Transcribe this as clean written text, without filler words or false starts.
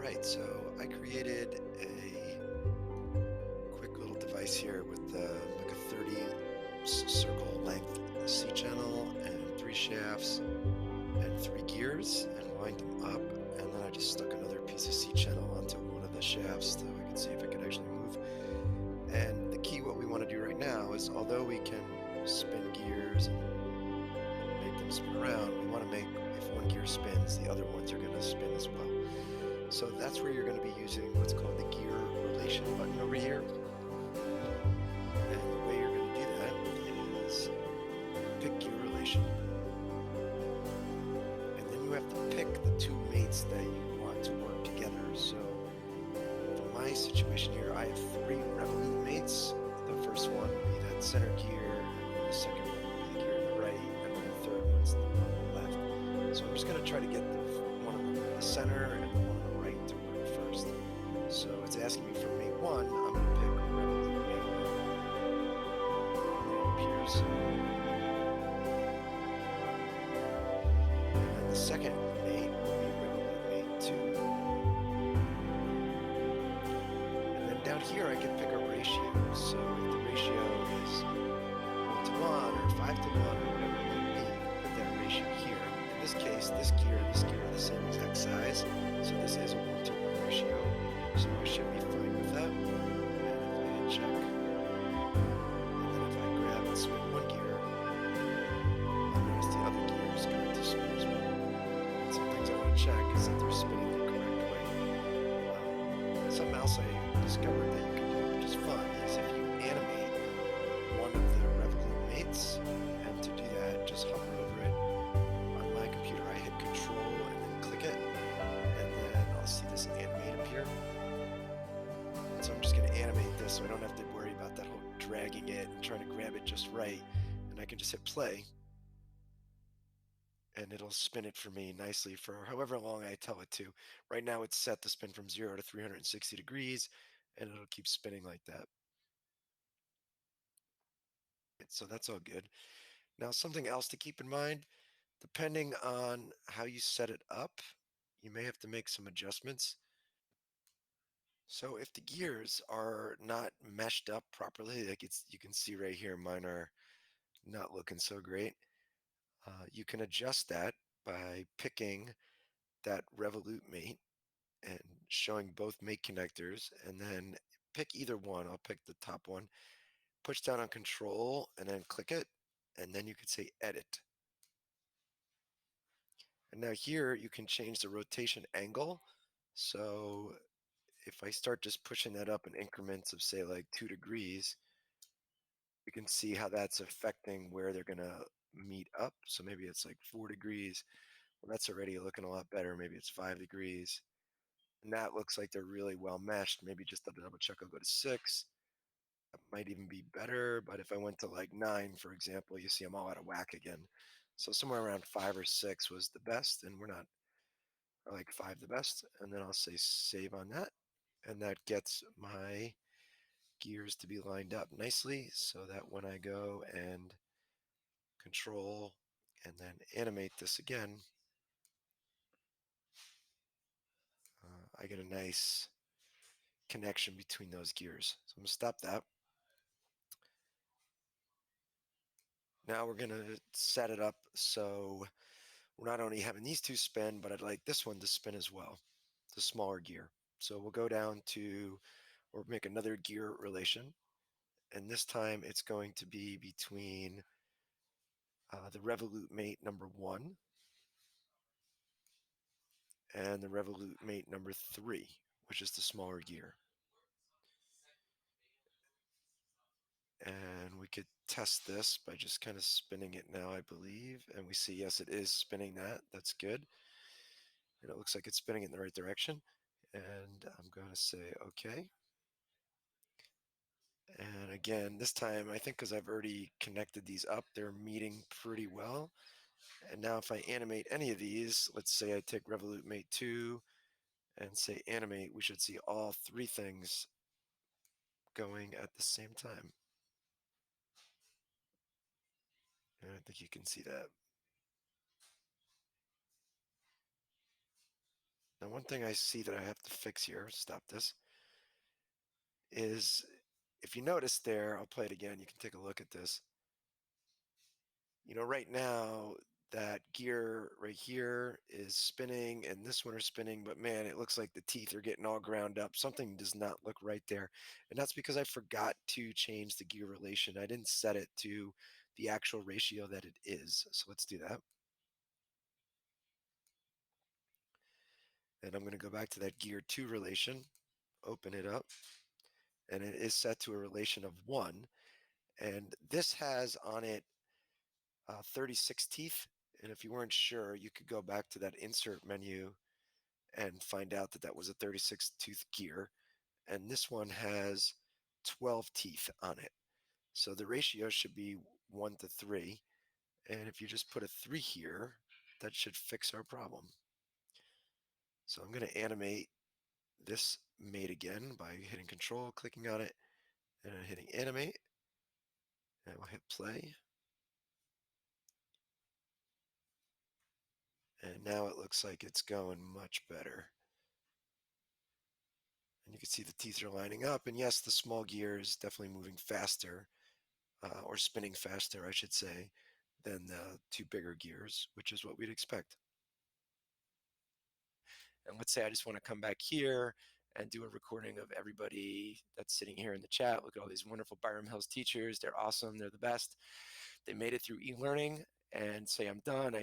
right, so I created a quick little device here with like a 30 circle length C channel and three shafts and three gears and lined them up. And then I just stuck another piece of C channel onto one of the shafts so I could see if it could actually move. And the key, what we want to do right now is, although we can spin gears and make them spin around, we want to make, if one gear spins, the other ones are going to spin as well. So that's where you're going to be using what's called the gear relation button over here. And the way you're going to do that is pick gear relation. And then you have to pick the two mates that you want to work together. So for my situation here, I have three revolute mates. The first one will be that center gear, and the second one will be the gear on the right, and then the third one's on the left. So I'm just going to try to get one of the center and the one on the right to work first. So it's asking me for mate one. I'm going to pick revolute mate one. And it appears. And then the second mate will be revolute mate two. And then down here I can pick a ratio. So if the ratio is 1 to 1 or 5 to 1 or whatever it might be, put that ratio here. In this case, this gear and this gear are the same exact size. So this is a 1 to 1 ratio. So I should be fine with that. And if I hit check, and then if I grab and spin one gear, I'll notice the other gear is going to spin as well. And some things I want to check is that they're spinning the correct way. Something else I discovered that you can do, which is fun, is if you animate one of the revolute mates, and to do that, just hover over it. On my computer, I hit Control and then click it, and then I'll see this animate appear. And so I'm just going to animate this so I don't have to worry about that whole dragging it and trying to grab it just right. And I can just hit play, and it'll spin it for me nicely for however long I tell it to. Right now it's set to spin from 0 to 360 degrees, and it'll keep spinning like that. So that's all good. Now, something else to keep in mind, depending on how you set it up, you may have to make some adjustments. So if the gears are not meshed up properly, like you can see right here, mine are not looking so great. You can adjust that by picking that revolute mate and showing both mate connectors, and then pick either one. I'll pick the top one, push down on Control, and then click it, and then you could say Edit. And now here you can change the rotation angle. So if I start just pushing that up in increments of, say, like 2 degrees, you can see how that's affecting where they're going to meet up. So maybe it's like 4 degrees. Well, that's already looking a lot better. Maybe it's 5 degrees. And that looks like they're really well meshed. Maybe just to double check, I'll go to 6. That might even be better. But if I went to like 9, for example, you see I'm all out of whack again. So somewhere around 5 or 6 was the best, and we're not, or like 5 the best. And then I'll say save on that. And that gets my gears to be lined up nicely so that when I go and Control and then animate this again, I get a nice connection between those gears. So I'm going to stop that. Now we're going to set it up so we're not only having these two spin, but I'd like this one to spin as well, the smaller gear. So we'll go down to, or make another gear relation, and this time it's going to be between the revolute mate number 1 and the revolute mate number 3, which is the smaller gear. And we could test this by just kind of spinning it now, I believe. And we see, yes, it is spinning that. That's good. And it looks like it's spinning in the right direction. And I'm going to say, okay. And again, this time, I think because I've already connected these up, they're meeting pretty well. And now if I animate any of these, let's say I take revolute mate 2 and say animate, we should see all 3 things going at the same time. And I think you can see that. Now, one thing I see that I have to fix here, stop this, is if you notice there, I'll play it again. You can take a look at this. Right now, that gear right here is spinning and this one are spinning, but man, it looks like the teeth are getting all ground up. Something does not look right there. And that's because I forgot to change the gear relation. I didn't set it to the actual ratio that it is. So let's do that. And I'm going to go back to that gear 2 relation, open it up, and it is set to a relation of 1. And this has on it 36 teeth. And if you weren't sure, you could go back to that insert menu and find out that that was a 36 tooth gear. And this one has 12 teeth on it. So the ratio should be 1 to 3. And if you just put a 3 here, that should fix our problem. So I'm going to animate this mate again by hitting Control, clicking on it, and then hitting Animate. And we'll hit play. And now it looks like it's going much better. And you can see the teeth are lining up. And yes, the small gear is definitely moving faster, or spinning faster, I should say, than the 2 bigger gears, which is what we'd expect. And let's say I just want to come back here and do a recording of everybody that's sitting here in the chat. Look at all these wonderful Byram Hills teachers. They're awesome. They're the best. They made it through e-learning, and say I'm done.